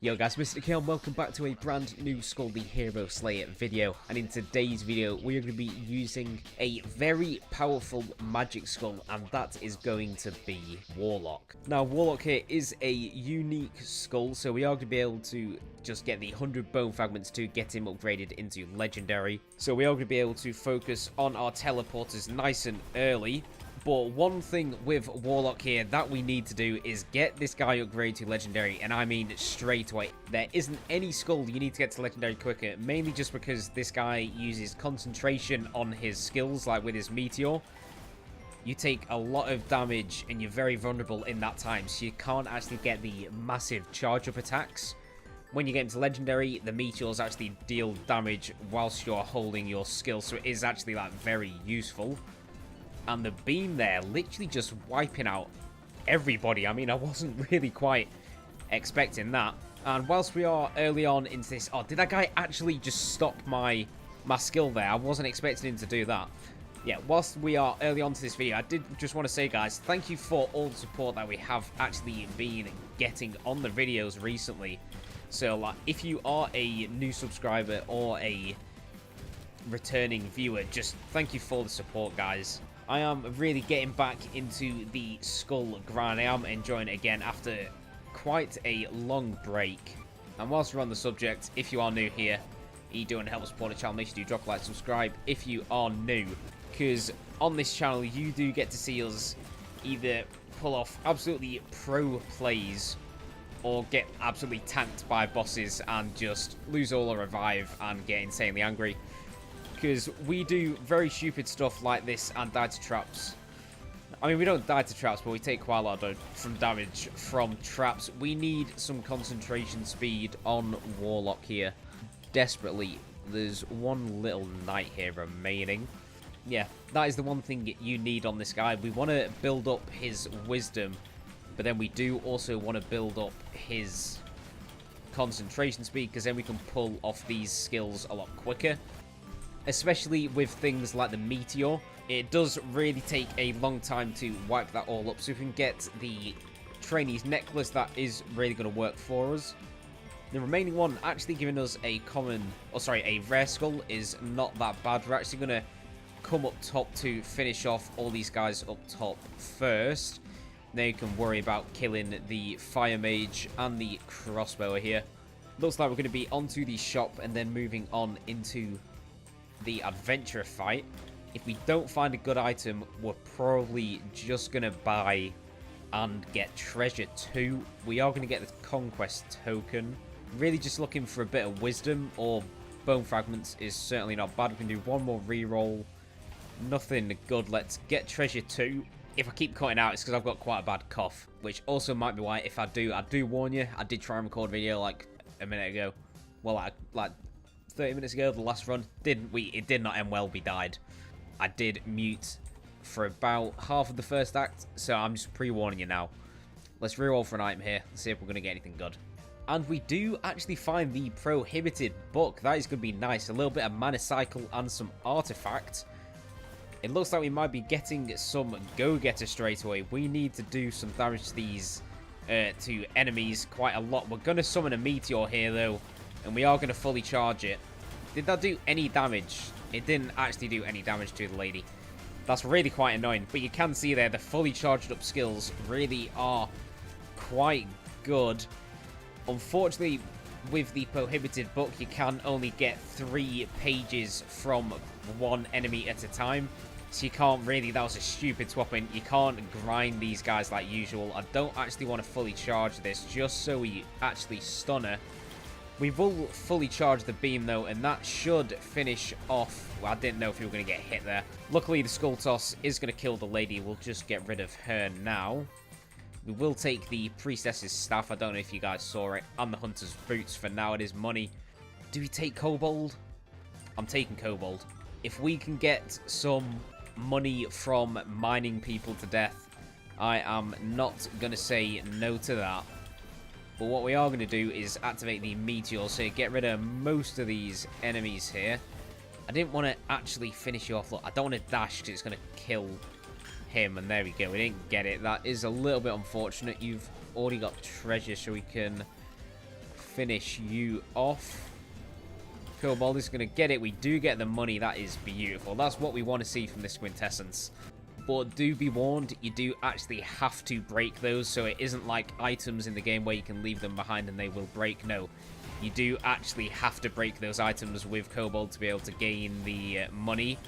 Yo guys, Mr. K and welcome back to a brand new Skul the Hero Slayer video. And in today's video, we are going to be using a very powerful magic skull, and that is going to be Warlock. Now, Warlock here is a unique skull, so we are going to be able to just get the 100 bone fragments to get him upgraded into legendary. So we are going to be able to focus on our teleporters nice and early. But one thing with Warlock here that we need to do is get this guy upgraded to legendary, and I mean straight away. There isn't any skull you need to get to legendary quicker, mainly just because this guy uses concentration on his skills, like with his meteor. You take a lot of damage and you're very vulnerable in that time, so you can't actually get the massive charge-up attacks. When you get into legendary, the meteors actually deal damage whilst you're holding your skill, so it is actually like very useful. And the beam there, literally just wiping out everybody. I mean, I wasn't really quite expecting that. And whilst we are early on into this... Oh, did that guy actually just stop my skill there? I wasn't expecting him to do that. Yeah, whilst we are early on to this video, I did just want to say, guys, thank you for all the support that we have actually been getting on the videos recently. So, like, if you are a new subscriber or a returning viewer, just thank you for the support, guys. I am really getting back into the Skul grind. I am enjoying it again after quite a long break. And whilst we're on the subject, if you are new here, you do want to help support the channel, make sure you drop a like, subscribe if you are new. Because on this channel, you do get to see us either pull off absolutely pro plays or get absolutely tanked by bosses and just lose all our revive and get insanely angry. Because we do very stupid stuff like this and die to traps. I mean, we don't die to traps, but we take quite a lot of damage from traps. We need some concentration speed on Warlock here. Desperately. There's one little knight here remaining. Yeah, that is the one thing you need on this guy. We want to build up his wisdom, but then we do also want to build up his concentration speed, because then we can pull off these skills a lot quicker. Especially with things like the meteor, it does really take a long time to wipe that all up. So if we can get the trainee's necklace, that is really going to work for us. The remaining one actually giving us a a rare skull is not that bad. We're actually going to come up top to finish off all these guys up top first. Then you can worry about killing the fire mage and the crossbower here. Looks like we're going to be onto the shop and then moving on into the adventurer fight. If we don't find a good item, we're probably just gonna buy and get treasure too. We are gonna get the conquest token. Really just looking for a bit of wisdom, or bone fragments is certainly not bad. We can do one more reroll. Nothing good. Let's get treasure too. If I keep cutting out, it's because I've got quite a bad cough, which also might be why. If I do warn you. I did try and record a video like a minute ago. Well, like 30 minutes ago, the last run. It did not end well. We died. I did mute for about half of the first act, so I'm just pre-warning you now. Let's reroll for an item here. Let's see if we're going to get anything good. And we do actually find the prohibited book. That is going to be nice. A little bit of mana cycle and some artifact. It looks like we might be getting some go-getter straight away. We need to do some damage to these to enemies quite a lot. We're going to summon a meteor here, though. And we are going to fully charge it. Did that do any damage? It didn't actually do any damage to the lady. That's really quite annoying. But you can see there, the fully charged up skills really are quite good. Unfortunately, with the prohibited book, you can only get 3 pages from one enemy at a time. So you can't really, that was a stupid swapping. You can't grind these guys like usual. I don't actually want to fully charge this, just so we actually stun her. We will fully charge the beam, though, and that should finish off... Well, I didn't know if we were going to get hit there. Luckily, the skull toss is going to kill the lady. We'll just get rid of her now. We will take the priestess's staff. I don't know if you guys saw it. And the hunter's boots. For now, it is money. Do we take kobold? I'm taking kobold. If we can get some money from mining people to death, I am not going to say no to that. But what we are going to do is activate the meteor, so get rid of most of these enemies here. I didn't want to actually finish you off. Look, I don't want to dash because it's going to kill him. And there we go. We didn't get it. That is a little bit unfortunate. You've already got treasure, so we can finish you off. Kobold is going to get it. We do get the money. That is beautiful. That's what we want to see from this quintessence. But do be warned, you do actually have to break those, so it isn't like items in the game where you can leave them behind and they will break. No, you do actually have to break those items with Kobold to be able to gain the money.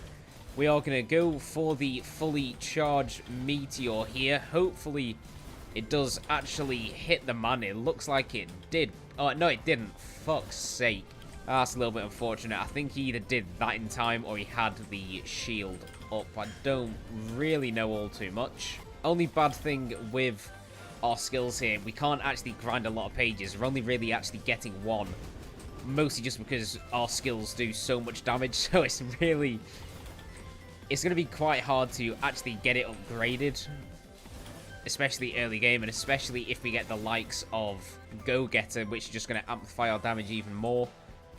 We are going to go for the fully charged meteor here. Hopefully, it does actually hit the man. It looks like it did. Oh, no, it didn't. Fuck's sake. That's a little bit unfortunate. I think he either did that in time or he had the shield up. I don't really know all too much. Only bad thing with our skills here, we can't actually grind a lot of pages. We're only really actually getting one. Mostly just because our skills do so much damage. So it's going to be quite hard to actually get it upgraded. Especially early game, and especially if we get the likes of Go-Getter, which is just going to amplify our damage even more.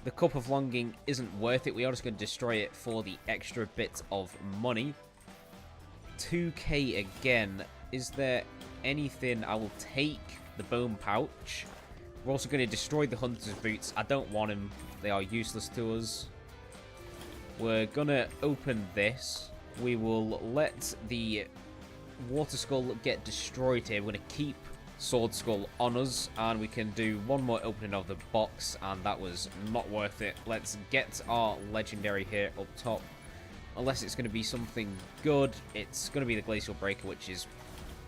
The Cup of Longing isn't worth it. We are just going to destroy it for the extra bit of money. 2k again. Is there anything? I will take the bone pouch. We're also going to destroy the Hunter's Boots. I don't want them. They are useless to us. We're going to open this. We will let the Water Skull get destroyed here. We're going to keep Sword Skull on us, and we can do one more opening of the box, and that was not worth it. Let's get our legendary here up top. Unless it's going to be something good, it's going to be the Glacial Breaker, which is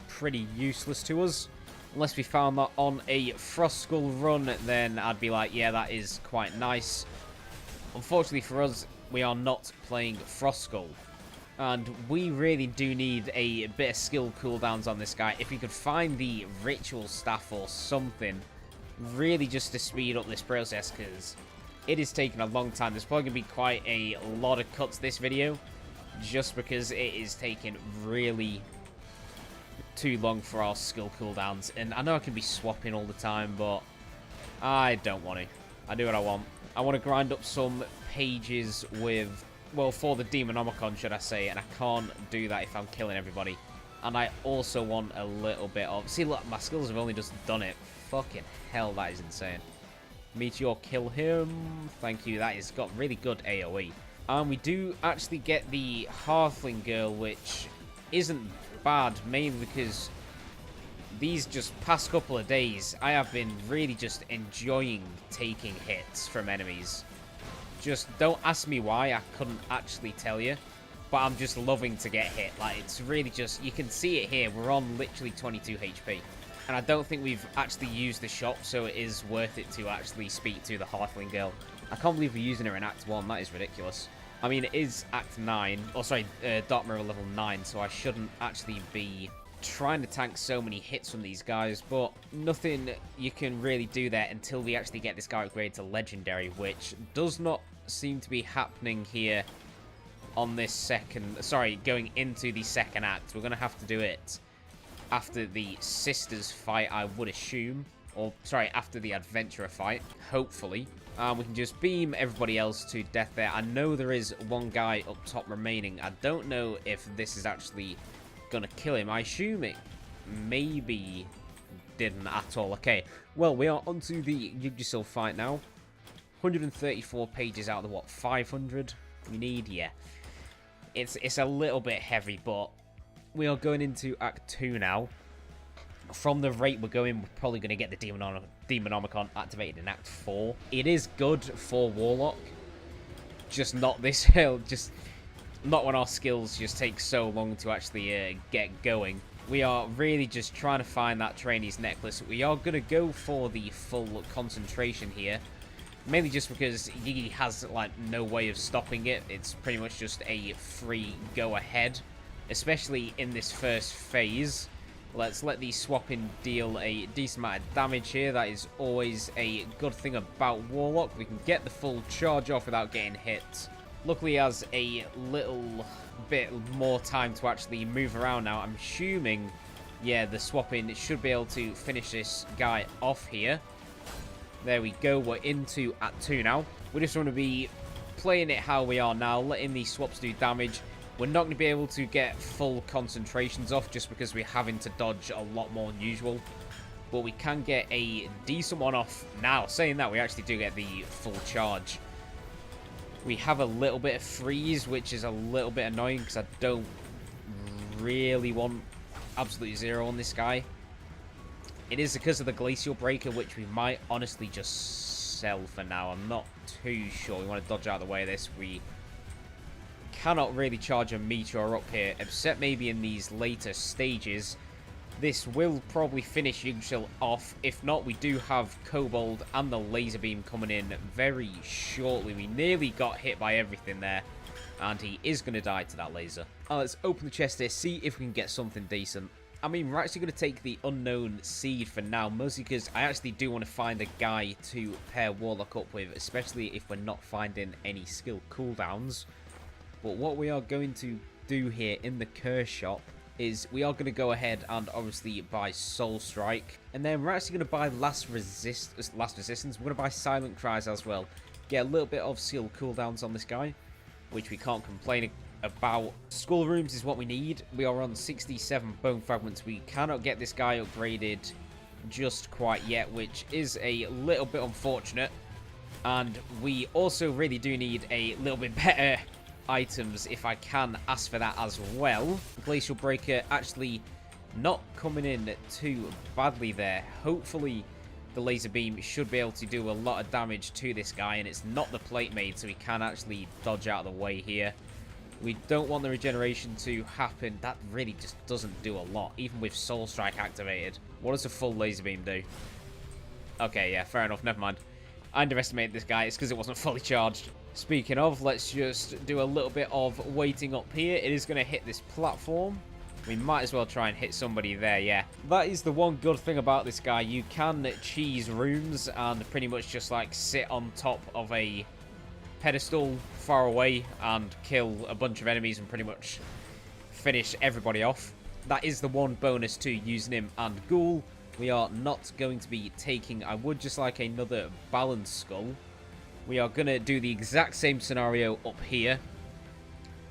pretty useless to us. Unless we found that on a Frost Skull run, then I'd be like, yeah, that is quite nice. Unfortunately for us, we are not playing Frost Skull. And we really do need a bit of skill cooldowns on this guy. If we could find the ritual staff or something, really just to speed up this process, because it is taking a long time. There's probably going to be quite a lot of cuts this video, just because it is taking really too long for our skill cooldowns. And I know I can be swapping all the time, but I don't want to. I do what I want. I want to grind up some pages with... well, for the Demonomicon, should I say, and I can't do that if I'm killing everybody. And I also want a little bit of... see, look, my skills have only just done it. Fucking hell, that is insane. Meteor, kill him. Thank you, that has got really good AoE. And we do actually get the Halfling Girl, which isn't bad, mainly because these just past couple of days, I have been really just enjoying taking hits from enemies. Just don't ask me why, I couldn't actually tell you. But I'm just loving to get hit. Like, it's really just... you can see it here. We're on literally 22 HP. And I don't think we've actually used the shop, so it is worth it to actually speak to the Halfling Girl. I can't believe we're using her in Act 1. That is ridiculous. I mean, it is Act 9. Oh, sorry, Dark Mirror level 9, so I shouldn't actually be trying to tank so many hits from these guys, but nothing you can really do there until we actually get this guy upgraded to Legendary, which does not seem to be happening here on this going into the second act. We're going to have to do it after the Sisters fight, I would assume, or sorry, after the Adventurer fight, hopefully. We can just beam everybody else to death there. I know there is one guy up top remaining. I don't know if this is actually gonna kill him. I assume it maybe didn't at all. Okay, well, we are onto the Yggdrasil fight now. 134 pages out of the, what, 500 we need? Yeah. It's a little bit heavy, but we are going into Act 2 now. From the rate we're going, we're probably going to get the Demonomicon activated in Act 4. It is good for Warlock, just not this hill, just not when our skills just take so long to actually get going. We are really just trying to find that Trainee's Necklace. We are going to go for the full concentration here, mainly just because Yiggy has like no way of stopping it. It's pretty much just a free go ahead, especially in this first phase. Let's let the swapping deal a decent amount of damage here. That is always a good thing about Warlock. We can get the full charge off without getting hit. Luckily, he has a little bit more time to actually move around now. I'm assuming, yeah, the swapping should be able to finish this guy off here. There we go. We're into Act 2 now. We just want to be playing it how we are now, letting these swaps do damage. We're not going to be able to get full concentrations off just because we're having to dodge a lot more than usual. but we can get a decent one off now. Saying that, we actually do get the full charge. We have a little bit of freeze, which is a little bit annoying because I don't really want absolute zero on this guy. It is because of the glacial breaker, which we might honestly just sell for now. I'm not too sure. We want to dodge out of the way of this. We cannot really charge a meteor up here, except maybe in these later stages. This will probably finish Yggdrasil off. If not, we do have Kobold and the laser beam coming in very shortly. We nearly got hit by everything there, and he is going to die to that laser. Let's open the chest here, see if we can get something decent. I mean, we're actually going to take the unknown seed for now, mostly because I actually do want to find a guy to pair Warlock up with, especially if we're not finding any skill cooldowns. But what we are going to do here in the curse shop is we are going to go ahead and obviously buy Soul Strike, and then we're actually going to buy Last Resistance. We're going to buy Silent Cries as well. Get a little bit of skill cooldowns on this guy, which we can't complain about. Skull Rooms is what we need. We are on 67 bone fragments. We cannot get this guy upgraded just quite yet, which is a little bit unfortunate. And we also really do need a little bit better items, if I can ask for that as well. Glacial Breaker actually not coming in too badly there. Hopefully the laser beam should be able to do a lot of damage to this guy, and it's not the plate made, so we can actually dodge out of the way here. We don't want the regeneration to happen. That really just doesn't do a lot, even with Soul Strike activated. What does a full laser beam do? Okay, yeah, fair enough, never mind. I underestimated this guy. It's because it wasn't fully charged. Speaking of, let's just do a little bit of waiting up here. It is going to hit this platform. We might as well try and hit somebody there, yeah. That is the one good thing about this guy. You can cheese rooms and pretty much just like sit on top of a pedestal far away and kill a bunch of enemies and pretty much finish everybody off. That is the one bonus to using him and Ghoul. We are not going to be taking, I would just like another balanced skull. We are going to do the exact same scenario up here.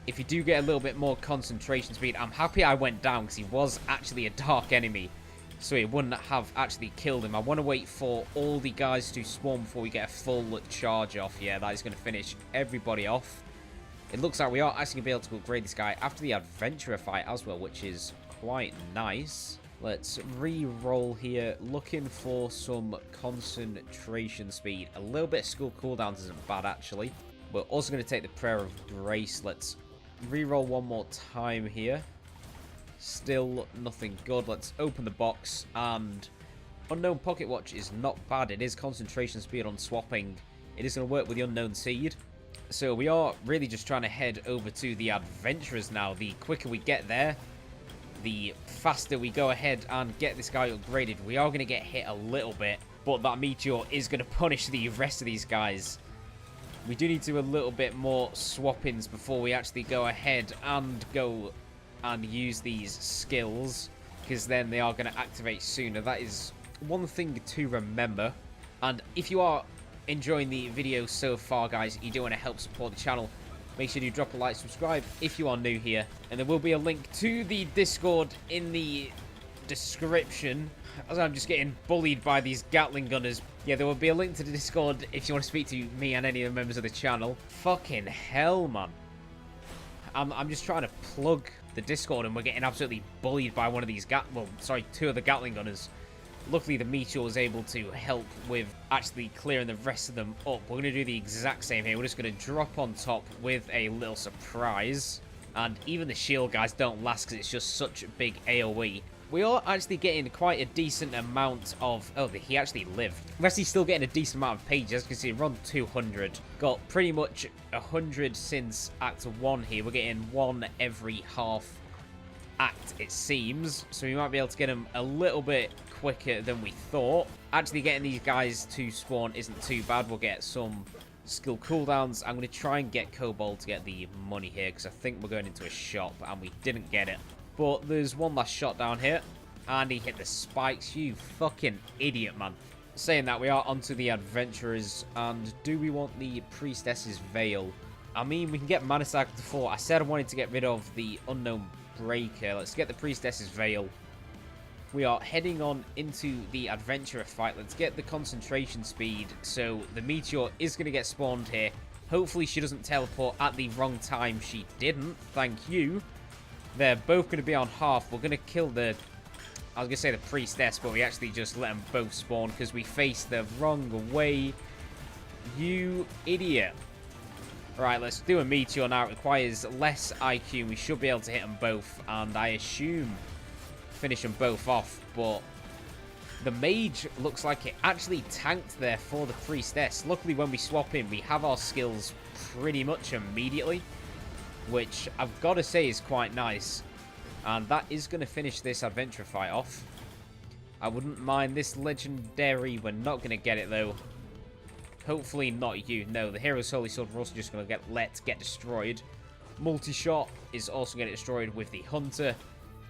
If you do get a little bit more concentration speed, I'm happy I went down because he was actually a dark enemy, so it wouldn't have actually killed him. I want to wait for all the guys to spawn before we get a full charge off. Yeah, that is going to finish everybody off. It looks like we are actually going to be able to upgrade this guy after the adventurer fight as well, which is quite nice. Let's re-roll here, looking for some concentration speed. A little bit of skill cooldowns isn't bad, actually. We're also going to take the Prayer of Grace. Let's re-roll one more time here. Still nothing good. Let's open the box, and Unknown Pocket Watch is not bad. It is concentration speed on swapping. It is going to work with the Unknown Seed. So we are really just trying to head over to the Adventurers now. The quicker we get there, the faster we go ahead and get this guy upgraded. We are going to get hit a little bit, but that meteor is going to punish the rest of these guys. We do need to do a little bit more swap-ins before we actually go ahead and go and use these skills, because then they are going to activate sooner. That is one thing to remember. And if you are enjoying the video so far, guys, you do want to help support the channel, make sure you drop a like, subscribe if you are new here, and there will be a link to the Discord in the description, as I'm just getting bullied by these Gatling gunners. Yeah, there will be a link to the Discord if you want to speak to me and any of the members of the channel. Fucking hell, man. I'm just trying to plug the Discord, and we're getting absolutely bullied by one of these two of the Gatling gunners. Luckily, the meteor was able to help with actually clearing the rest of them up. We're going to do the exact same here. We're just going to drop on top with a little surprise. And even the shield guys don't last because it's just such a big AoE. We are actually getting quite a decent amount of... Oh, he actually lived. We're actually still getting a decent amount of pages. As you can see, we're on 200. Got pretty much 100 since Act 1 here. We're getting one every half act, it seems. So we might be able to get them a little bit quicker than we thought. Actually getting these guys to spawn isn't too bad. We'll get some skill cooldowns. I'm going to try and get Kobold to get the money here, because I think we're going into a shop and we didn't get it. But there's one last shot down here, and he hit the spikes. You fucking idiot, man. Saying that, we are onto the Adventurers, and do we want the Priestess's Veil? I mean, we can get Mana Cycle to 4. I said I wanted to get rid of the Unknown Breaker. Let's get the Priestess's Veil. we are heading on into the adventurer fight. Let's get the concentration speed. So the meteor is going to get spawned here. Hopefully she doesn't teleport at the wrong time. She didn't. Thank you. They're both going to be on half. We're going to kill the... I was going to say the priestess, but we actually just let them both spawn because we faced the wrong way. You idiot. Right, let's do a meteor now. It requires less IQ. We should be able to hit them both. And I assume finish them both off. But the mage looks like it actually tanked there for the priestess. Luckily, when we swap in, we have our skills pretty much immediately, which I've got to say is quite nice. And that is going to finish this adventure fight off. I wouldn't mind this legendary. We're not going to get it, though. Hopefully not you. No, the hero's holy sword, we're also just going to get destroyed. Multi-shot is also going to get destroyed with the hunter.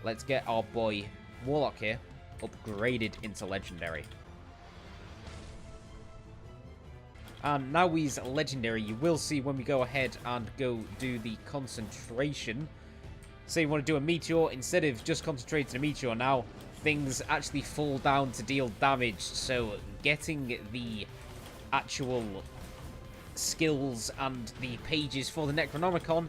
Let's get our boy Warlock here upgraded into legendary. And now he's legendary. You will see when we go ahead and go do the concentration. Say you want to do a meteor, instead of just concentrating a meteor now, things actually fall down to deal damage. So getting the actual skills and the pages for the Necronomicon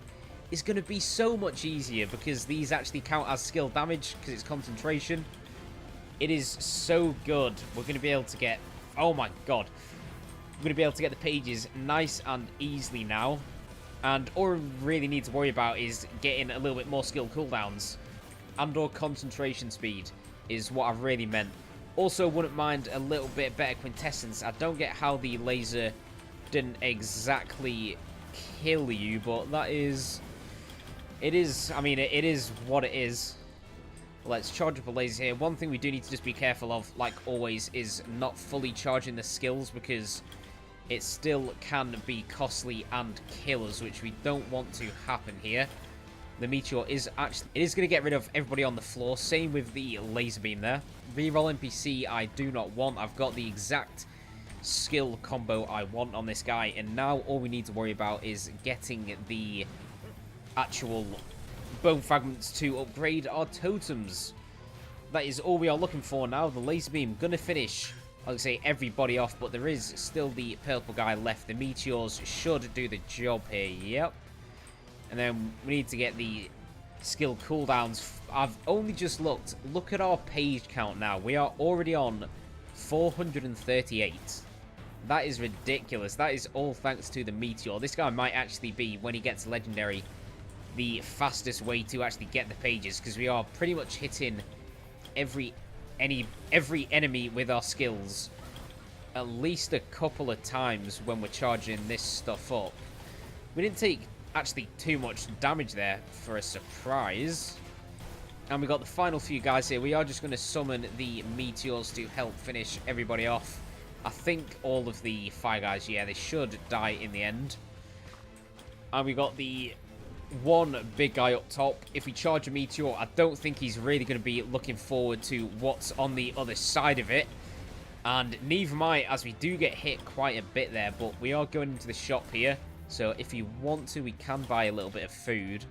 is going to be so much easier because these actually count as skill damage because it's concentration. It is so good. We're going to be able to get... Oh my god. We're going to be able to get the pages nice and easily now. And all we really need to worry about is getting a little bit more skill cooldowns. And or concentration speed is what I've really meant. Also, wouldn't mind a little bit better quintessence. I don't get how the laser didn't exactly kill you, but that is... It is... I mean, it is what it is. Let's charge up a laser here. One thing we do need to just be careful of, like always, is not fully charging the skills because it still can be costly and kill us, which we don't want to happen here. The meteor is actually... It is going to get rid of everybody on the floor. Same with the laser beam there. Reroll NPC I do not want. I've got the exact skill combo I want on this guy. And now all we need to worry about is getting the actual bone fragments to upgrade our totems. That is all we are looking for now. The laser beam going to finish, I would say, everybody off. But there is still the purple guy left. The meteors should do the job here. Yep. And then we need to get the skill cooldowns. I've only just looked. Look at our page count now. We are already on 438. That is ridiculous. That is all thanks to the meteor. This guy might actually be, when he gets legendary, the fastest way to actually get the pages, because we are pretty much hitting every enemy with our skills at least a couple of times when we're charging this stuff up. We didn't take actually too much damage there for a surprise. And we got the final few guys here. We are just going to summon the meteors to help finish everybody off. I think all of the fire guys, yeah, they should die in the end. And we got the one big guy up top. If we charge a meteor, I don't think he's really going to be looking forward to what's on the other side of it. And neither am I, as we do get hit quite a bit there. But we are going into the shop here. So if you want to, we can buy a little bit of food.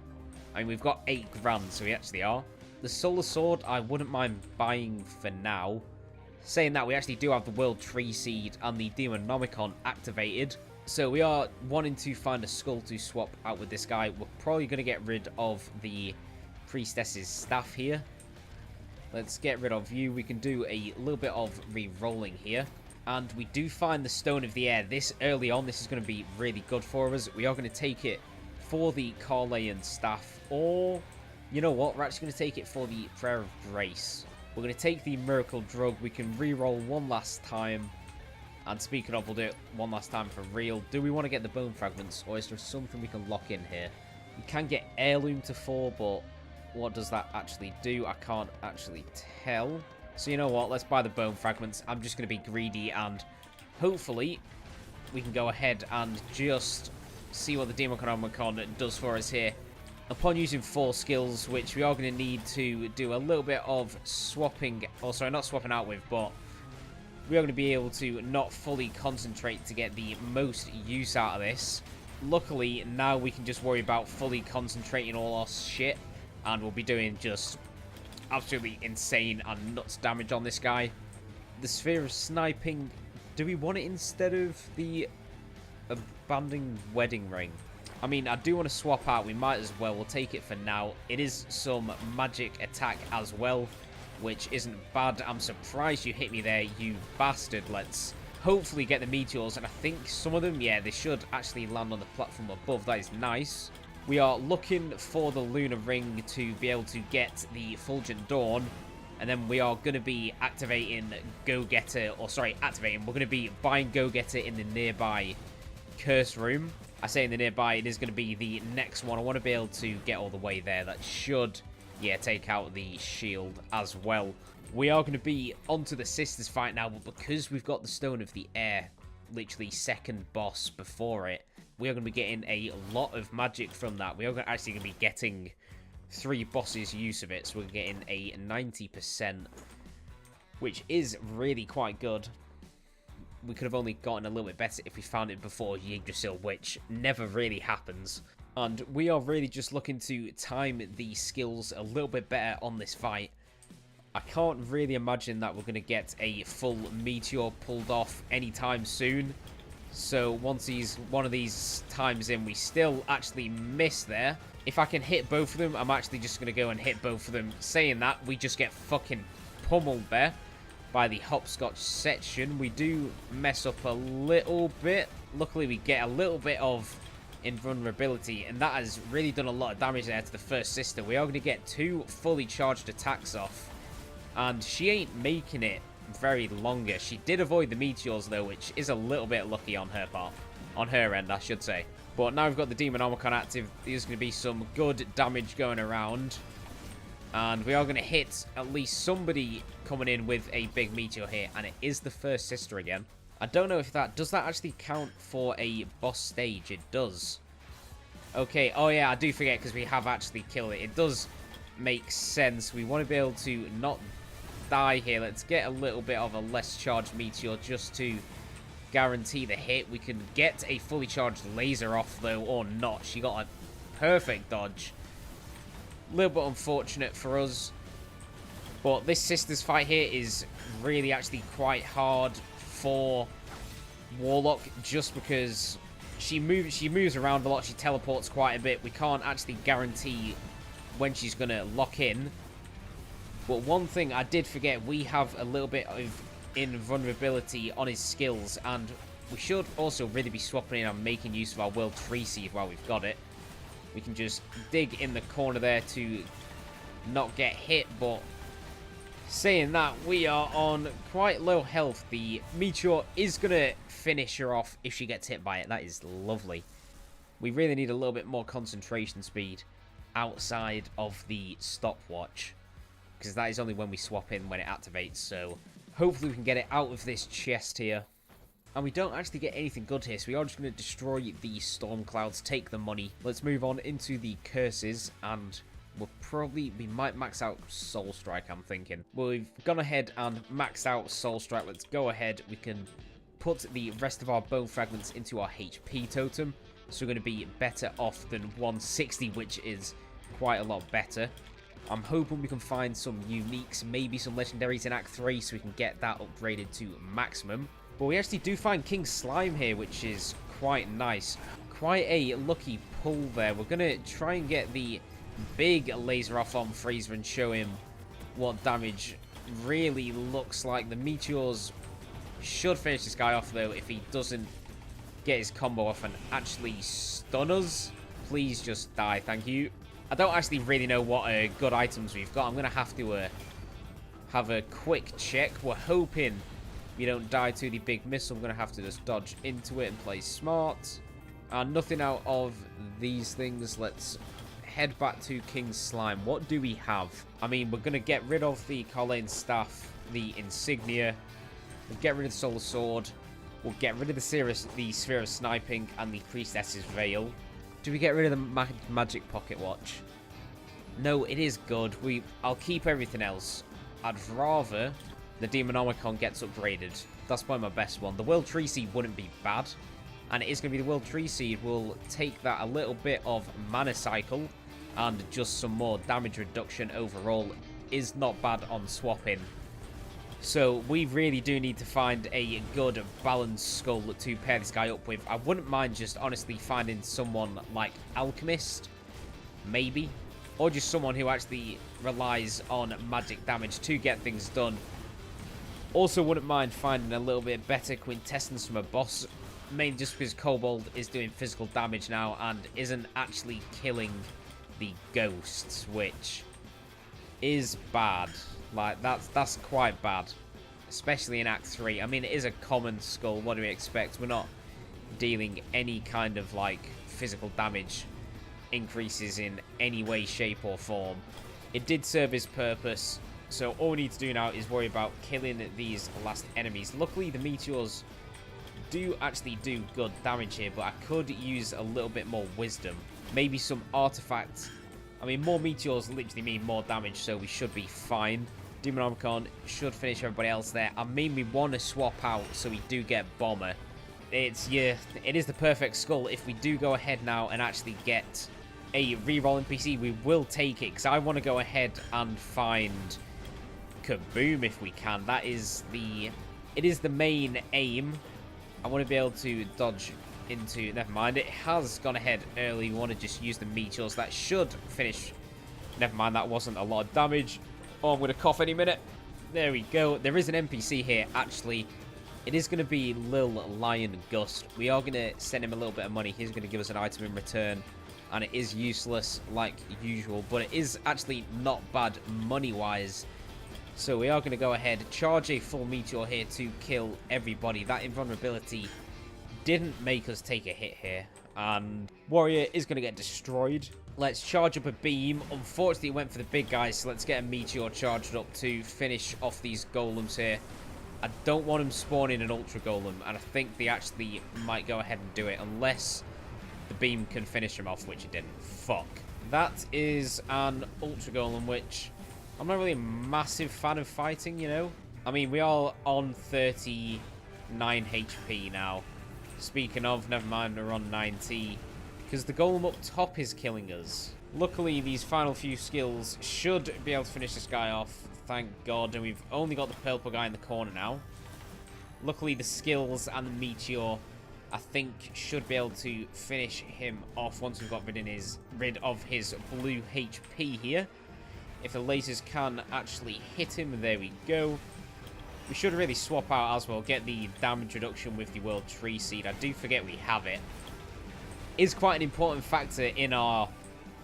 I mean, we've got 8 grand, so we actually are. The Solar Sword, I wouldn't mind buying for now. Saying that, we actually do have the World Tree Seed and the Demonomicon activated. So we are wanting to find a skull to swap out with this guy. We're probably going to get rid of the Priestess's staff here. Let's get rid of you. We can do a little bit of re-rolling here. And we do find the Stone of the Air. This early on, this is going to be really good for us. We are going to take it for the Carleon staff. Or, you know what? We're actually going to take it for the Prayer of Grace. We're going to take the Miracle Drug. We can re-roll one last time. And speaking of, we'll do it one last time for real. Do we want to get the bone fragments? Or is there something we can lock in here? We can get Heirloom to 4, but what does that actually do? I can't actually tell. So you know what, let's buy the bone fragments. I'm just going to be greedy and hopefully we can go ahead and just see what the Demonomicon does for us here. Upon using 4 skills, which we are going to need to do a little bit of swapping, or sorry, not swapping out with, but we are going to be able to not fully concentrate to get the most use out of this. Luckily, now we can just worry about fully concentrating all our shit, and we'll be doing just absolutely insane and nuts damage on this guy. The Sphere of Sniping, do we want it instead of the Abandoned Wedding Ring? I mean, I do want to swap out. We might as well. We'll take it for now. It is some magic attack as well, which isn't bad. I'm surprised you hit me there, you bastard. Let's hopefully get the meteors. And I think some of them, yeah, they should actually land on the platform above. That is nice. We are looking for the Lunar Ring to be able to get the Fulgent Dawn. And then we are going to be activating Go-Getter. Or, sorry, activating. We're going to be buying Go-Getter in the nearby Curse Room. I say in the nearby, it is going to be the next one. I want to be able to get all the way there. That should, yeah, take out the shield as well. We are going to be onto the Sisters fight now, but because we've got the Stone of the Air, literally second boss before it, we are going to be getting a lot of magic from that. We are actually going to be getting 3 bosses use of it, so we're getting a 90%, which is really quite good. We could have only gotten a little bit better if we found it before Yggdrasil, which never really happens. And we are really just looking to time the skills a little bit better on this fight. I can't really imagine that we're going to get a full meteor pulled off anytime soon. So once one of these times in, we still actually miss there. If I can hit both of them, I'm actually just going to go and hit both of them. Saying that, we just get fucking pummeled there by the hopscotch section. We do mess up a little bit. Luckily, we get a little bit of invulnerability, and that has really done a lot of damage there to the first sister. We are going to get 2 fully charged attacks off, and she ain't making it very longer. She did avoid the meteors, though, which is a little bit lucky on her part. On her end, I should say. But now we've got the Demonomicon active, there's going to be some good damage going around. And we are going to hit at least somebody coming in with a big meteor here. And it is the first sister again. I don't know if that... Does that actually count for a boss stage? It does. Okay. Oh, yeah. I do forget because we have actually killed it. It does make sense. We want to be able to not die here. Let's get a little bit of a less charged meteor just to guarantee the hit. We can get a fully charged laser off, though, or not. She got a perfect dodge. A little bit unfortunate for us, but this sisters fight here is really actually quite hard for Warlock, just because she moves around a lot, she teleports quite a bit. We can't actually guarantee when she's gonna lock in. But one thing I did forget, we have a little bit of invulnerability on his skills, and we should also really be swapping in and making use of our World Tree Seed while we've got it. We can just dig in the corner there to not get hit, but saying that, we are on quite low health. The meteor is going to finish her off if she gets hit by it. That is lovely. We really need a little bit more concentration speed outside of the stopwatch, because that is only when we swap in when it activates. So hopefully we can get it out of this chest here. And we don't actually get anything good here, so we are just going to destroy the storm clouds, take the money. Let's move on into the curses, and we might max out Soul Strike, I'm thinking. Well, we've gone ahead and maxed out Soul Strike. Let's go ahead. We can put the rest of our bone fragments into our HP totem, so we're going to be better off than 160, which is quite a lot better. I'm hoping we can find some uniques, maybe some legendaries in Act 3, so we can get that upgraded to maximum. But we actually do find King Slime here, which is quite nice. Quite a lucky pull there. We're going to try and get the big laser off on Fraser and show him what damage really looks like. The meteors should finish this guy off, though, if he doesn't get his combo off and actually stun us. Please just die, thank you. I don't actually really know what good items we've got. I'm going to have a quick check. We're hoping we don't die to the big missile. We're going to have to just dodge into it and play smart. And nothing out of these things. Let's head back to King Slime. What do we have? I mean, we're going to get rid of the Carlane Staff, the Insignia. We'll get rid of the Solar Sword. We'll get rid of the Sphere of Sniping and the Priestess's Veil. Do we get rid of the Magic Pocket Watch? No, it is good. I'll keep everything else. I'd rather the Demonomicon gets upgraded. That's probably my best one. The World Tree Seed wouldn't be bad. And it is going to be the World Tree Seed. We'll take that a little bit of mana cycle and just some more damage reduction overall. is not bad on swapping. So we really do need to find a good balanced Skull to pair this guy up with. I wouldn't mind just honestly finding someone like Alchemist, maybe. Or just someone who actually relies on magic damage to get things done. Also wouldn't mind finding a little bit better quintessence from a boss. Mainly just because Kobold is doing physical damage now and isn't actually killing the ghosts, which is bad. Like, that's quite bad. Especially in Act 3. I mean, it is a common Skull. What do we expect? We're not dealing any kind of, like, physical damage increases in any way, shape, or form. It did serve its purpose. So all we need to do now is worry about killing these last enemies. Luckily, the meteors do actually do good damage here, but I could use a little bit more wisdom. Maybe some artifacts. I mean, more meteors literally mean more damage, so we should be fine. Demonomicon should finish everybody else there. I mean, we want to swap out so we do get Bomber. It is the perfect Skull. If we do go ahead now and actually get a reroll NPC, we will take it, because I want to go ahead and find Kaboom if we can. It is the main aim. I want to be able to dodge into... Never mind, it has gone ahead early. We want to just use the meteors. That should finish. Never mind, that wasn't a lot of damage. Oh, I'm going to cough any minute. There we go. There is an NPC here, actually. It is going to be Lil Lion Gust. We are going to send him a little bit of money. He's going to give us an item in return. And it is useless, like usual. But it is actually not bad money-wise. So we are going to go ahead, charge a full meteor here to kill everybody. That invulnerability didn't make us take a hit here. And Warrior is going to get destroyed. Let's charge up a beam. Unfortunately, it went for the big guys, so let's get a meteor charged up to finish off these golems here. I don't want them spawning an ultra golem, and I think they actually might go ahead and do it, unless the beam can finish him off, which it didn't. Fuck. That is an ultra golem, which... I'm not really a massive fan of fighting, you know? I mean, we are on 39 HP now. Speaking of, never mind, we're on 90. Because the golem up top is killing us. Luckily, these final few skills should be able to finish this guy off. Thank God. And we've only got the purple guy in the corner now. Luckily, the skills and the meteor, I think, should be able to finish him off once we've got rid of his blue HP here. If the lasers can actually hit him, there we go. We should really swap out as well, get the damage reduction with the World Tree Seed. I do forget we have it. Is quite an important factor in our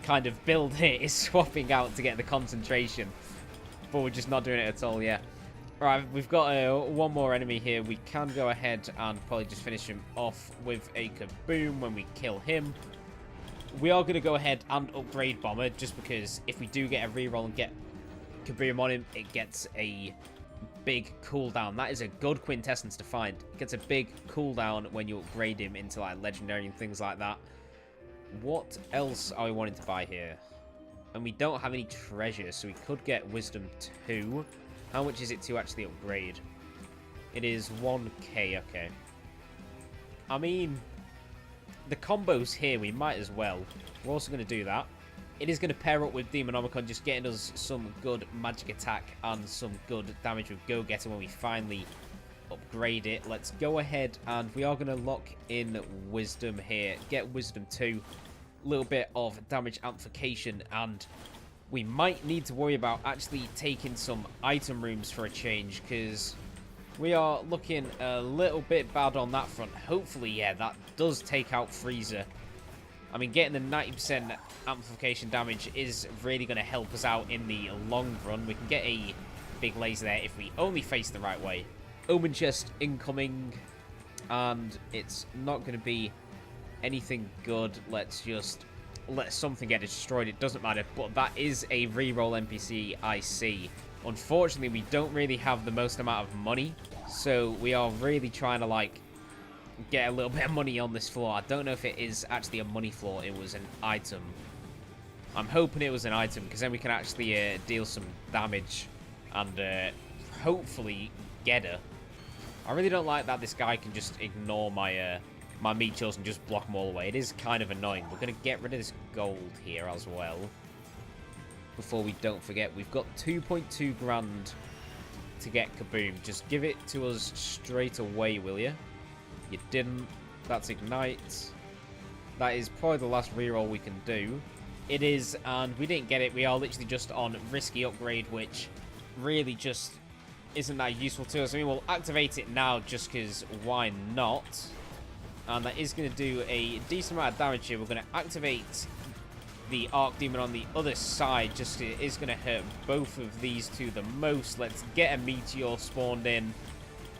kind of build here, is swapping out to get the concentration. But we're just not doing it at all, yeah. Right, we've got one more enemy here. We can go ahead and probably just finish him off with a Kaboom when we kill him. We are going to go ahead and upgrade Bomber, just because if we do get a reroll and get Kaboom on him, it gets a big cooldown. That is a good quintessence to find. It gets a big cooldown when you upgrade him into like legendary and things like that. What else are we wanting to buy here? And we don't have any treasure, so we could get Wisdom 2. How much is it to actually upgrade? It is 1k, okay. I mean... the combos here, we might as well. We're also going to do that. It is going to pair up with Demonomicon, just getting us some good magic attack and some good damage with Go-Getter when we finally upgrade it. Let's go ahead and we are going to lock in Wisdom here. Get Wisdom 2. A little bit of damage amplification, and we might need to worry about actually taking some item rooms for a change, because... we are looking a little bit bad on that front. Hopefully, yeah, that does take out Freezer. I mean, getting the 90% amplification damage is really going to help us out in the long run. We can get a big laser there if we only face the right way. Omen chest incoming, and it's not going to be anything good. Let's just let something get destroyed. It doesn't matter, but that is a reroll NPC I see. Unfortunately, we don't really have the most amount of money, so we are really trying to, like, get a little bit of money on this floor. I don't know if it is actually a money floor. It was an item. I'm hoping it was an item, because then we can actually deal some damage and hopefully get her. I really don't like that this guy can just ignore my my meteors and just block them all away. It is kind of annoying. We're going to get rid of this gold here as well. before we don't forget. We've got 2.2 grand to get Kaboom. Just give it to us straight away, will you? You didn't. That's Ignite. That is probably the last reroll we can do. It is, and we didn't get it. We are literally just on Risky Upgrade, which really just isn't that useful to us. I mean, we'll activate it now just because why not? And that is going to do a decent amount of damage here. We're going to activate the Arc Demon on the other side, just it is going to hurt both of these two the most. Let's get a Meteor spawned in,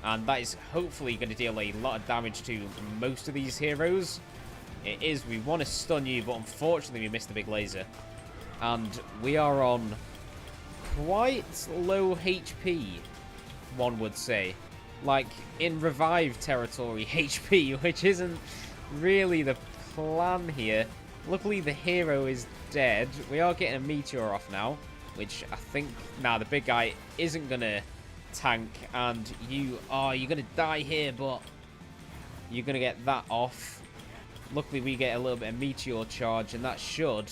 and that is hopefully going to deal a lot of damage to most of these heroes. It is. We want to stun you, but unfortunately we missed the big laser. And we are on quite low HP, one would say. Like, in revive territory HP, which isn't really the plan here. Luckily, the hero is dead. We are getting a Meteor off now, which I think... Nah, the big guy isn't going to tank, and you're going to die here, but you're going to get that off. Luckily, we get a little bit of Meteor charge, and that should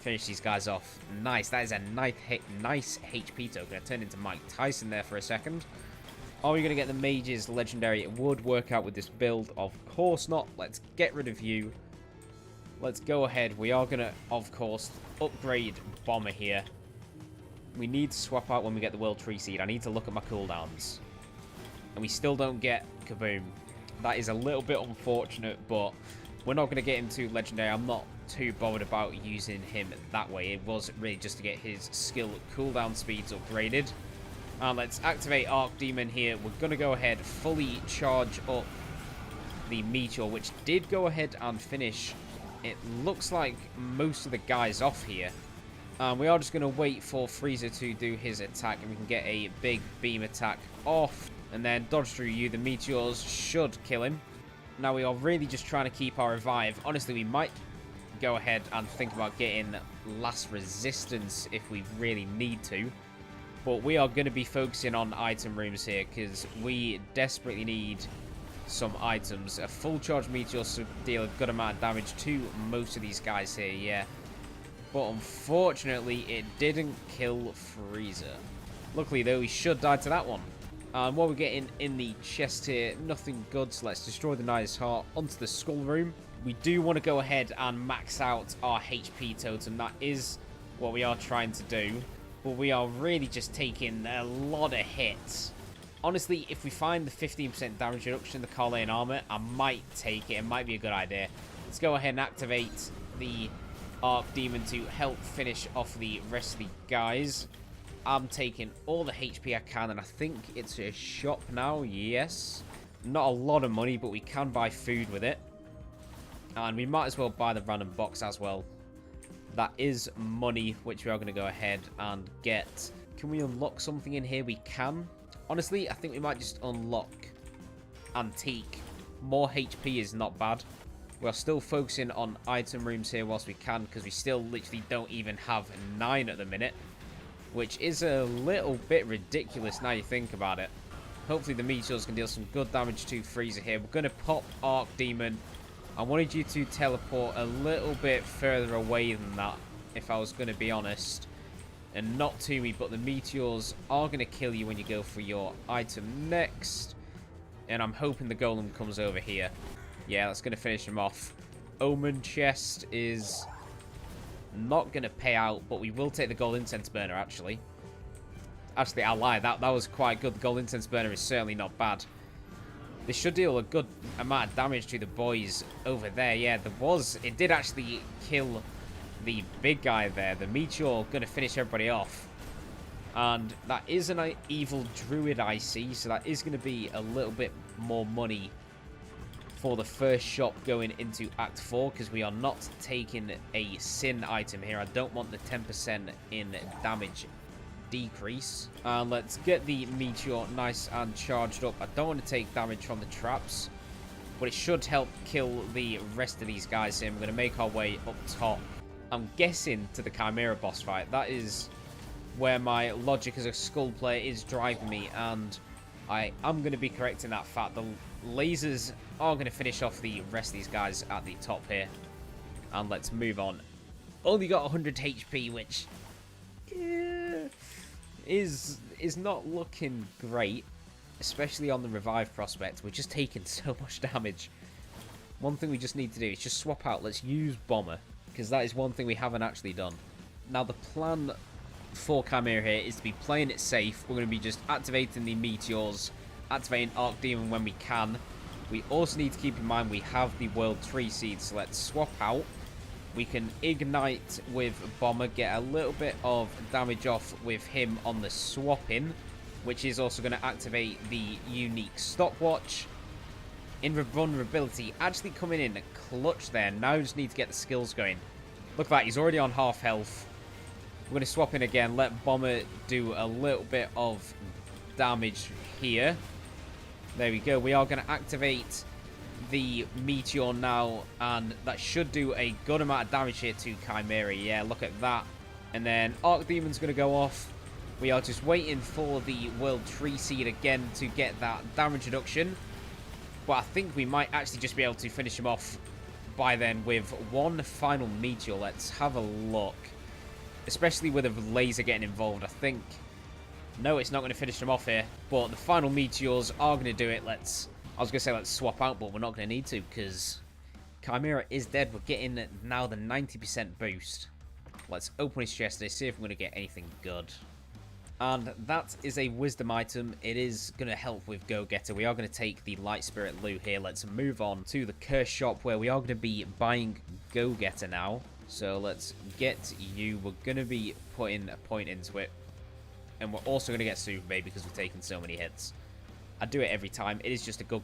finish these guys off. Nice. That is a nice HP token. I turned into Mike Tyson there for a second. Are we going to get the Mage's Legendary? It would work out with this build. Of course not. Let's get rid of you. Let's go ahead. We are going to, of course, upgrade Bomber here. We need to swap out when we get the World Tree Seed. I need to look at my cooldowns. And we still don't get Kaboom. That is a little bit unfortunate, but we're not going to get into Legendary. I'm not too bothered about using him that way. It was really just to get his skill cooldown speeds upgraded. And let's activate Arc Demon here. We're going to go ahead, fully charge up the Meteor, which did go ahead and finish. It looks like most of the guys off here. We are just going to wait for Freezer to do his attack, and we can get a big beam attack off. And then dodge through you. The Meteors should kill him. Now we are really just trying to keep our revive. Honestly, we might go ahead and think about getting last resistance if we really need to. But we are going to be focusing on item rooms here because we desperately need some items. A full charge Meteor should deal a good amount of damage to most of these guys here, yeah. But unfortunately, it didn't kill Freezer. Luckily, though, we should die to that one. And what we're getting in the chest here, nothing good, so let's destroy the Knight's Heart onto the Skull room. We do want to go ahead and max out our HP totem. That is what we are trying to do. But we are really just taking a lot of hits. Honestly, if we find the 15% damage reduction in the Carlane armor, I might take it. It might be a good idea. Let's go ahead and activate the Arc Demon to help finish off the rest of the guys. I'm taking all the HP I can, and I think it's a shop now, yes. Not a lot of money, but we can buy food with it. And we might as well buy the random box as well. That is money, which we are going to go ahead and get. Can we unlock something in here? We can. Honestly, I think we might just unlock Antique. More HP is not bad. We are still focusing on item rooms here whilst we can, because we still literally don't even have 9 at the minute. Which is a little bit ridiculous now you think about it. Hopefully the Meteors can deal some good damage to Freezer here. We're going to pop Arc Demon. I wanted you to teleport a little bit further away than that, if I was going to be honest. And not to me, but the Meteors are going to kill you when you go for your item next. And I'm hoping the Golem comes over here. Yeah, that's going to finish him off. Omen chest is not going to pay out, but we will take the Gold Incense Burner, actually. Actually, I lied. That was quite good. The Gold Incense Burner is certainly not bad. This should deal a good amount of damage to the boys over there. Yeah, it did actually kill the big guy there. The Meteor going to finish everybody off. And that is an evil druid I see, so that is going to be a little bit more money for the first shop going into Act 4, because we are not taking a sin item here. I don't want the 10% in damage decrease. And let's get the Meteor nice and charged up. I don't want to take damage from the traps, but it should help kill the rest of these guys here. We're going to make our way up top. I'm guessing to the Chimera boss fight. That is where my logic as a Skul player is driving me, and I am going to be correct in that fact. The lasers are going to finish off the rest of these guys at the top here. And let's move on. Only got 100 HP, which is not looking great, especially on the revive prospect. We're just taking so much damage. One thing we just need to do is just swap out. Let's use Bomber, because that is one thing we haven't actually done. Now, the plan for Chimera here is to be playing it safe. We're going to be just activating the Meteors, activating Archdemon when we can. We also need to keep in mind we have the World Tree Seed, so let's swap out. We can Ignite with Bomber, get a little bit of damage off with him on the swap-in, which is also going to activate the unique Stopwatch. Invulnerability actually coming in clutch there. Now we just need to get the skills going. Look at that, he's already on half health. We're going to swap in again, let Bomber do a little bit of damage here. There we go. We are going to activate the Meteor now, and that should do a good amount of damage here to Chimera. Yeah, look at that. And then Archdemon's going to go off. We are just waiting for the World Tree Seed again to get that damage reduction. But I think we might actually just be able to finish him off by then with one final Meteor. Let's have a look. Especially with a laser getting involved, I think. No, it's not going to finish him off here. But the final Meteors are going to do it. I was going to say let's swap out, but we're not going to need to because Chimera is dead. We're getting now the 90% boost. Let's open his chest and see if we're going to get anything good. And that is a wisdom item. It is going to help with Go-Getter. We are going to take the Light Spirit Loot here. Let's move on to the Curse Shop where we are going to be buying Go-Getter now. So let's get you. We're going to be putting a point into it. And we're also going to get Super Bay because we've taken so many hits. I do it every time. It is just a good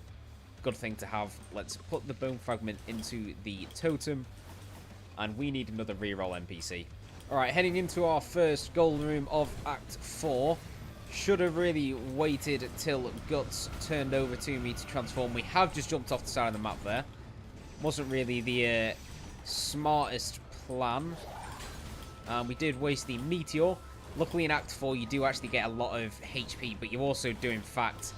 thing to have. Let's put the Bone Fragment into the Totem. And we need another reroll NPC. Alright, heading into our first Golden Room of Act 4. Should have really waited till Guts turned over to me to transform. We have just jumped off the side of the map there. Wasn't really the smartest plan. We did waste the Meteor. Luckily in Act 4 you do actually get a lot of HP, but you also do in fact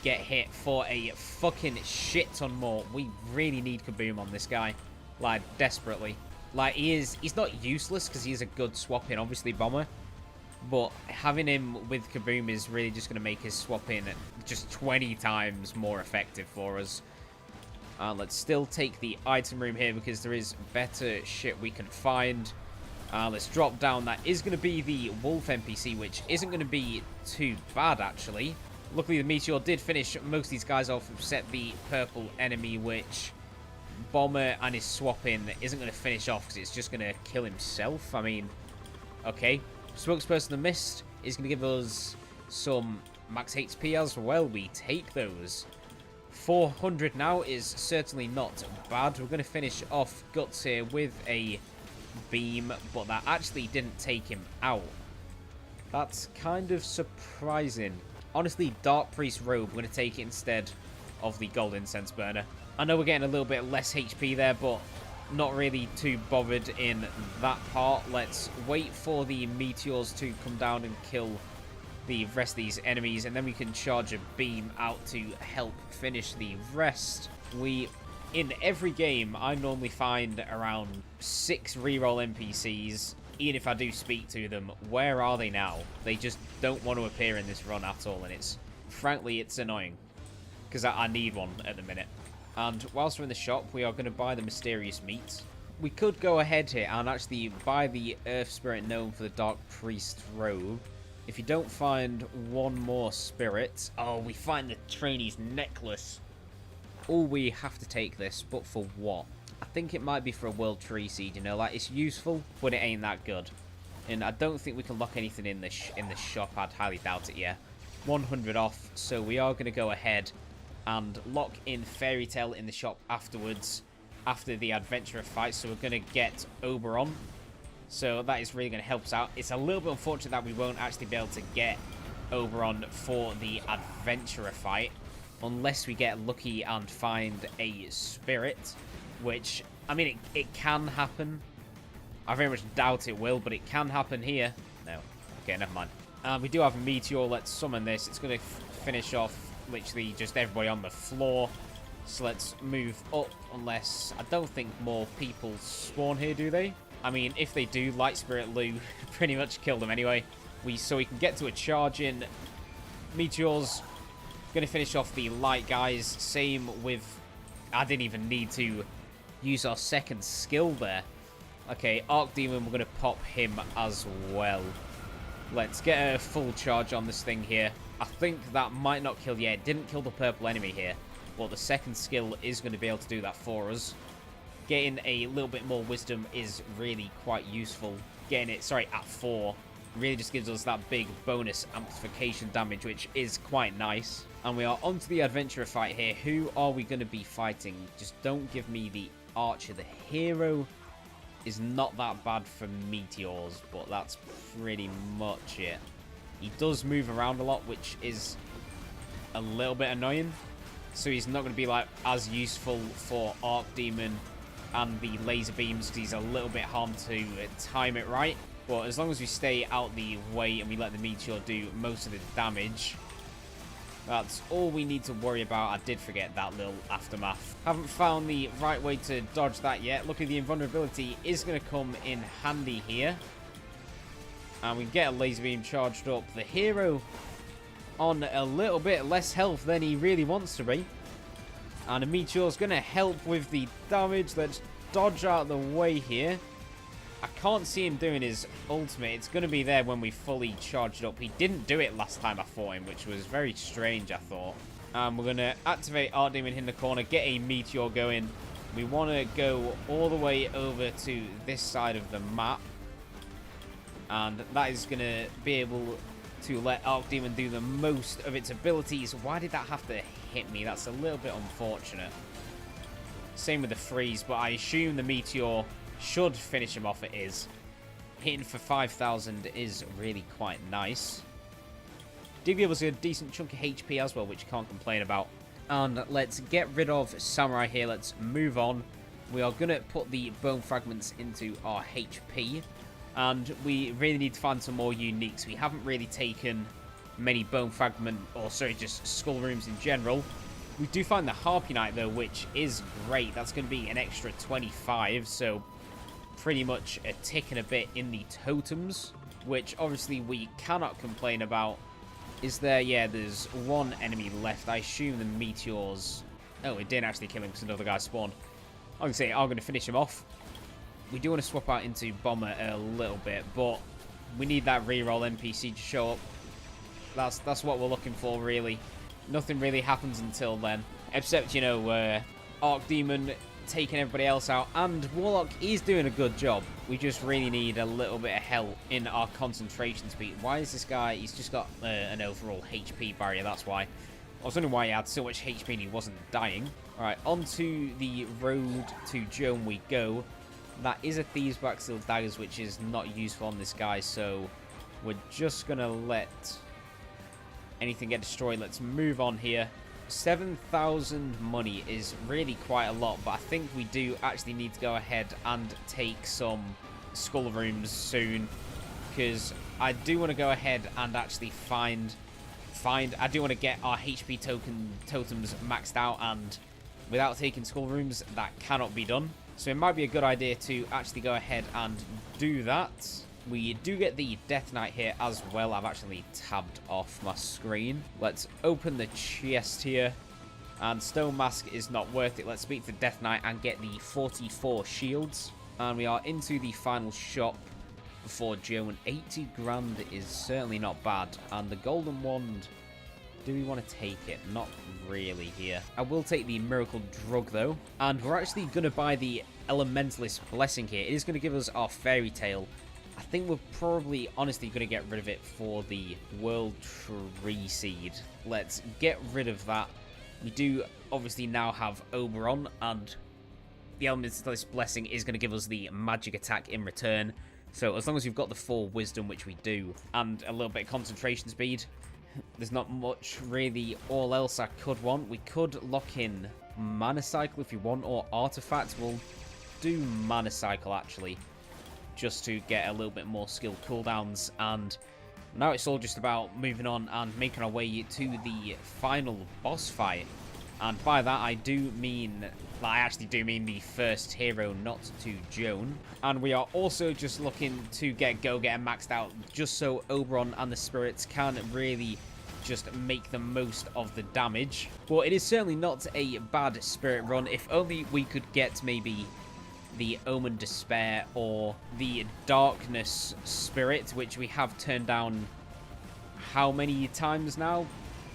get hit for a fucking shit ton more. We really need Kaboom on this guy. Like, desperately. Like, he's not useless because he's a good swap-in, obviously, Bomber. But having him with Kaboom is really just going to make his swap-in just 20 times more effective for us. Let's still take the item room here because there is better shit we can find. Let's drop down. That is going to be the Wolf NPC, which isn't going to be too bad, actually. Luckily, the Meteor did finish most of these guys off, except the purple enemy, which Bomber and his swap-in isn't going to finish off because it's just going to kill himself. I mean, okay. Spokesperson the Mist is going to give us some max HP as well. We take those. 400 now is certainly not bad. We're going to finish off Guts here with a beam, but that actually didn't take him out. That's kind of surprising. Honestly, Dark Priest Robe, we're going to take it instead of the Gold Incense Burner. I know we're getting a little bit less HP there, but not really too bothered in that part. Let's wait for the Meteors to come down and kill the rest of these enemies, and then we can charge a beam out to help finish the rest. In every game, I normally find around 6 reroll NPCs. Even if I do speak to them, where are they now? They just don't want to appear in this run at all, and frankly, it's annoying. Because I need one at the minute. And whilst we're in the shop, we are going to buy the Mysterious Meat. We could go ahead here and actually buy the Earth Spirit Gnome for the Dark Priest Robe. If you don't find one more spirit... Oh, we find the Trainee's Necklace. Oh, we have to take this, but for what? I think it might be for a World Tree Seed, you know? Like, it's useful, but it ain't that good. And I don't think we can lock anything in the shop. I'd highly doubt it, yeah. 100 off, so we are going to go ahead and lock in Fairy Tale in the shop afterwards, after the Adventurer fight. So we're going to get Oberon. So that is really going to help us out. It's a little bit unfortunate that we won't actually be able to get Oberon for the Adventurer fight, unless we get lucky and find a Spirit, which, I mean, it can happen. I very much doubt it will, but it can happen here. No. Okay, never mind. We do have a Meteor. Let's summon this. It's going to finish off literally just everybody on the floor. So let's move up, unless... I don't think more people spawn here, do they? I mean, if they do, Light Spirit Lou pretty much killed them anyway. So we can get to a charge in. Meteors going to finish off the light guys. Same with... I didn't even need to use our second skill there. Okay, Arc Demon, we're going to pop him as well. Let's get a full charge on this thing here. I think that might not kill yet. It didn't kill the purple enemy here. But the second skill is going to be able to do that for us. Getting a little bit more wisdom is really quite useful. Getting it, sorry, at 4 really just gives us that big bonus amplification damage, which is quite nice. And we are on to the adventurer fight here. Who are we going to be fighting? Just don't give me the archer. The hero is not that bad for meteors, but that's pretty much it. He does move around a lot, which is a little bit annoying. So he's not going to be like as useful for Arc Demon and the laser beams, because he's a little bit hard to time it right. But as long as we stay out the way and we let the meteor do most of the damage, that's all we need to worry about. I did forget that little aftermath. Haven't found the right way to dodge that yet. Luckily, the invulnerability is going to come in handy here. And we get a laser beam charged up. The hero on a little bit less health than he really wants to be. And a meteor's going to help with the damage. Let's dodge out of the way here. I can't see him doing his ultimate. It's going to be there when we fully charge it up. He didn't do it last time I fought him, which was very strange, I thought. We're going to activate Arc Demon in the corner, get a meteor going. We want to go all the way over to this side of the map. And that is going to be able to let Arc Demon do the most of its abilities. Why did that have to hit me? That's a little bit unfortunate. Same with the freeze, but I assume the meteor should finish him off. It is. Hitting for 5,000 is really quite nice. Did give us a decent chunk of HP as well, which you can't complain about. And let's get rid of Samurai here. Let's move on. We are going to put the bone fragments into our HP. And we really need to find some more uniques. We haven't really taken many bone fragment, or sorry, just skull rooms in general. We do find the Harpy Knight though, which is great. That's going to be an extra 25, so pretty much a tick and a bit in the totems, which obviously we cannot complain about. Is there? Yeah, there's one enemy left. I assume the meteors... Oh, it didn't actually kill him because another guy spawned. I'm going to say I'm going to finish him off. We do want to swap out into Bomber a little bit, but we need that reroll NPC to show up. That's what we're looking for, really. Nothing really happens until then, except, you know, Arc Demon taking everybody else out, and Warlock is doing a good job. We just really need a little bit of help in our concentration speed. Why is this guy... He's just got an overall HP barrier, that's why. I was wondering why he had so much HP and he wasn't dying. Alright, onto the road to Joan we go. That is a Thieves' Backsteel Daggers, which is not useful on this guy, so we're just going to let anything get destroyed. Let's move on here. 7,000 money is really quite a lot, but I think we do actually need to go ahead and take some skull rooms soon, because I do want to go ahead and actually find I do want to get our HP totems maxed out, and without taking skull rooms, that cannot be done. So it might be a good idea to actually go ahead and do that. We do get the Death Knight here as well. I've actually tabbed off my screen. Let's open the chest here. And Stone Mask is not worth it. Let's speak to Death Knight and get the 44 shields. And we are into the final shop for Joan. 80 grand is certainly not bad. And the Golden Wand, do we want to take it? Not really here. I will take the Miracle Drug though. And we're actually going to buy the Elementalist Blessing here. It is going to give us our Fairy Tale. I think we're probably honestly going to get rid of it for the World Tree Seed. Let's get rid of that. We do obviously now have Oberon, and the Elementalist Blessing is going to give us the magic attack in return. So as long as we've got the 4 wisdom, which we do, and a little bit of concentration speed, there's not much really all else I could want. We could lock in Mana Cycle if we want, or Artifact. We'll do Mana Cycle actually, just to get a little bit more skill cooldowns. And now it's all just about moving on and making our way to the final boss fight. And by that, I actually do mean the first hero, not to Joan. And we are also just looking to get Go-Getter maxed out, just so Oberon and the spirits can really just make the most of the damage. But it is certainly not a bad spirit run. If only we could get maybe the Omen Despair or the Darkness Spirit, which we have turned down how many times now?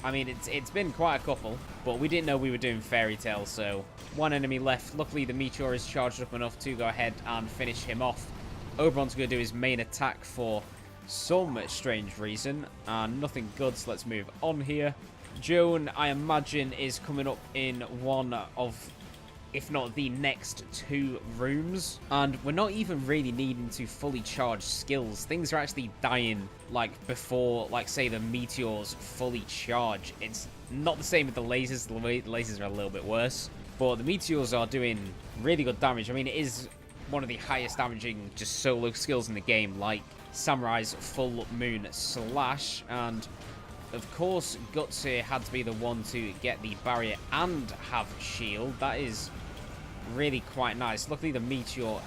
I mean, it's been quite a couple, but we didn't know we were doing Fairy Tale, so one enemy left. Luckily, the Meteor is charged up enough to go ahead and finish him off. Oberon's going to do his main attack for some strange reason, and nothing good, so let's move on here. Joan, I imagine, is coming up in one of, if not the next 2 rooms, and we're not even really needing to fully charge skills. Things are actually dying, like, before, like, say, the meteors fully charge. It's not the same with the lasers. The lasers are a little bit worse, but the meteors are doing really good damage. I mean, it is one of the highest damaging just solo skills in the game, like Samurai's Full Moon Slash, and of course, Guts here had to be the one to get the barrier and have shield. That is really quite nice. Luckily, the Meteor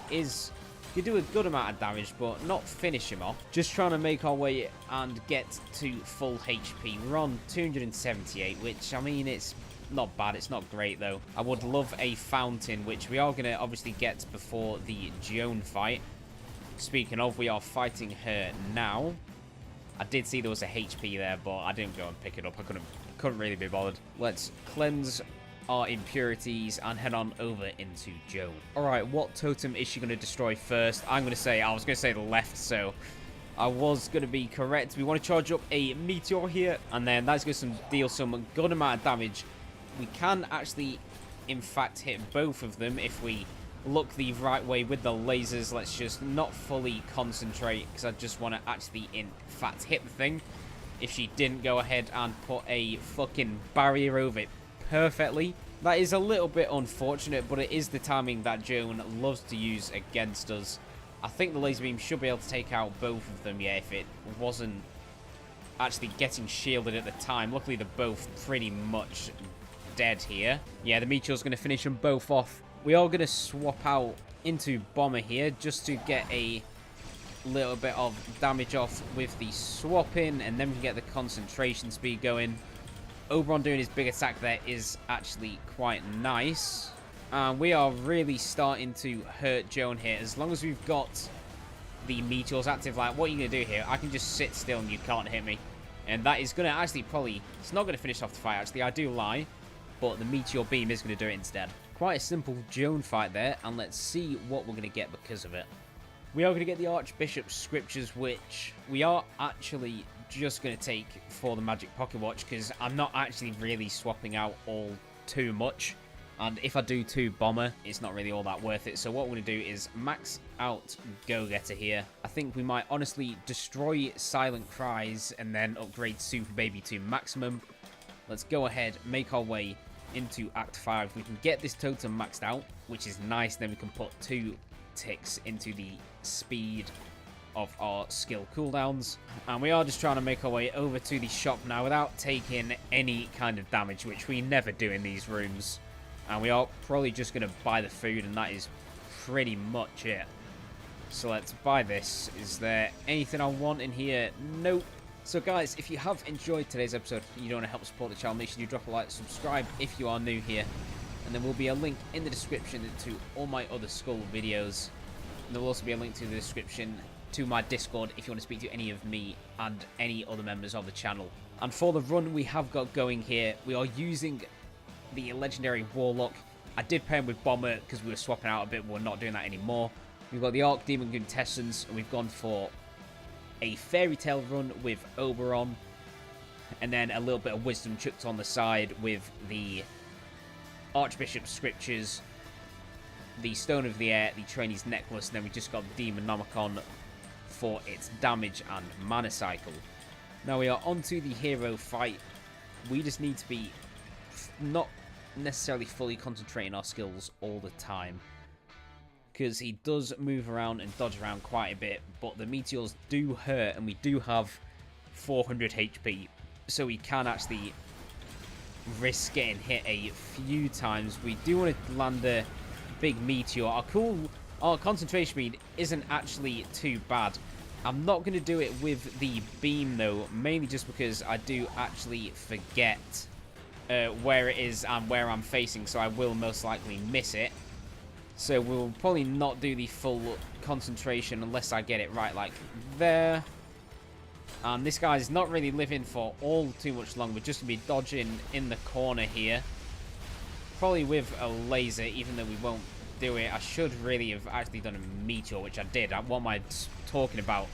you do a good amount of damage, but not finish him off. Just trying to make our way and get to full HP. We're on 278, which, I mean, it's not bad. It's not great, though. I would love a fountain, which we are going to obviously get before the Joan fight. Speaking of, we are fighting her now. I did see there was a HP there, but I didn't go and pick it up. I couldn't really be bothered. Let's cleanse our impurities and head on over into Joan. Alright, what totem is she going to destroy first? I was going to say the left, so I was going to be correct. We want to charge up a Meteor here, and then that's going to deal some good amount of damage. We can actually, in fact, hit both of them if we look the right way with the lasers. Let's just not fully concentrate, because I just want to actually, in fact, hit the thing. If she didn't go ahead and put a fucking barrier over it perfectly. That is a little bit unfortunate, but it is the timing that Joan loves to use against us. I think the laser beam should be able to take out both of them, yeah, if it wasn't actually getting shielded at the time. Luckily, they're both pretty much dead here. Yeah, the Meteor's going to finish them both off. We are going to swap out into Bomber here just to get a little bit of damage off with the swapping, and then we can get the concentration speed going. Oberon doing his big attack there is actually quite nice. And we are really starting to hurt Joan here. As long as we've got the Meteors active, like, what are you going to do here? I can just sit still and you can't hit me. And that is going to actually probably... It's not going to finish off the fight, actually. I do lie. But the Meteor Beam is going to do it instead. Quite a simple Joan fight there. And let's see what we're going to get because of it. We are going to get the Archbishop's Scriptures, which we are actually just going to take for the Magic Pocket Watch, because I'm not actually really swapping out all too much. And if I do 2 Bomber, it's not really all that worth it. So what we're going to do is max out Go-Getter here. I think we might honestly destroy Silent Cries and then upgrade Super Baby to maximum. Let's go ahead, make our way into Act 5. We can get this totem maxed out, which is nice. Then we can put 2 ticks into the speed of our skill cooldowns, and we are just trying to make our way over to the shop now without taking any kind of damage, which we never do in these rooms. And we are probably just going to buy the food, and that is pretty much it. So let's buy this. Is there anything I want in here? Nope. So guys, if you have enjoyed today's episode and you don't want to help support the channel, make sure you drop a like, subscribe if you are new here, and there will be a link in the description to all my other Skul videos. And there will also be a link to the description to my Discord if you want to speak to any of me and any other members of the channel. And for the run we have got going here, we are using the legendary Warlock. I did pair him with Bomber because we were swapping out a bit, but we're not doing that anymore. We've got the Archdemon Quintessence, and we've gone for a Fairy Tale run with Oberon, and then a little bit of Wisdom chucked on the side with the Archbishop's Scriptures, the Stone of the Air, the Trainee's Necklace, and then we just got the Demonomicon for its damage and mana cycle. Now we are onto the hero fight. We just need to be not necessarily fully concentrating our skills all the time, because he does move around and dodge around quite a bit, but the meteors do hurt, and we do have 400 HP, so we can actually risk getting hit a few times. We do want to land a big meteor. Our concentration speed isn't actually too bad. I'm not going to do it with the beam, though, mainly just because I do actually forget where it is and where I'm facing, so I will most likely miss it. So we'll probably not do the full concentration unless I get it right, like there. And this guy's not really living for all too much longer. We're just going to be dodging in the corner here. Probably with a laser, even though we won't do it. I should really have actually done a meteor, which I did. What am I talking about?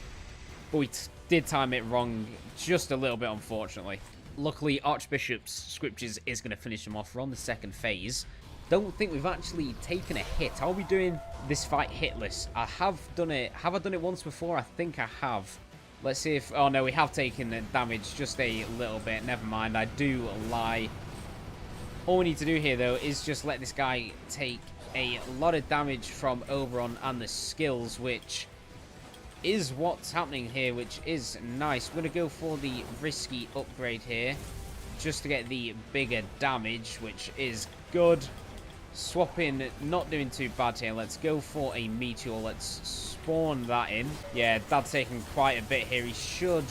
But we did time it wrong just a little bit, unfortunately. Luckily, Archbishop's Scriptures is going to finish him off. We're on the second phase. Don't think we've actually taken a hit. Are we doing this fight hitless? I have done it. Have I done it once before? I think I have. Let's see if... Oh, no, we have taken damage just a little bit. Never mind. I do lie. All we need to do here, though, is just let this guy take a lot of damage from Oberon and the skills, which is what's happening here, which is nice. We're going to go for the risky upgrade here just to get the bigger damage, which is good. Swapping, not doing too bad here. Let's go for a meteor. Let's spawn that in. Yeah, Dad's taking quite a bit here. He should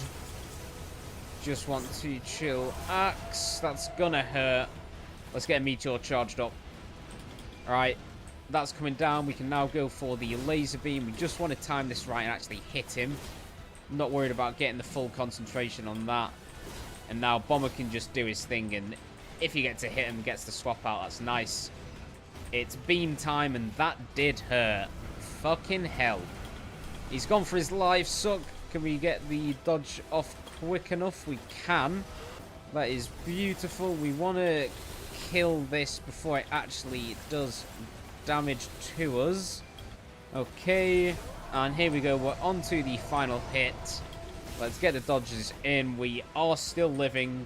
just want to chill. Axe, that's gonna hurt. Let's get a meteor charged up. Alright, that's coming down. We can now go for the laser beam. We just want to time this right and actually hit him. I'm not worried about getting the full concentration on that. And now Bomber can just do his thing, and if he gets to hit him, gets the swap out, that's nice. It's beam time, and that did hurt. Fucking hell. He's gone for his life suck. Can we get the dodge off quick enough? We can. That is beautiful. We want to kill this before it actually does damage to us. Okay. And here we go. We're on to the final hit. Let's get the dodges in. We are still living.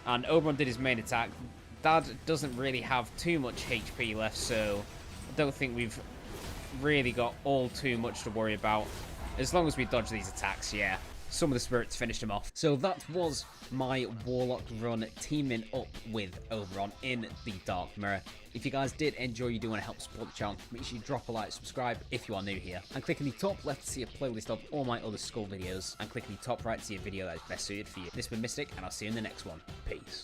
And Oberon did his main attack. Dad doesn't really have too much HP left, so I don't think we've really got all too much to worry about. As long as we dodge these attacks, yeah. Some of the spirits finished him off. So that was my Warlock run teaming up with Oberon in the Dark Mirror. If you guys did enjoy, you do want to help support the channel, make sure you drop a like, subscribe if you are new here, and click in the top left to see a playlist of all my other Skul videos, and click in the top right to see a video that is best suited for you. This has been Mystic, and I'll see you in the next one. Peace.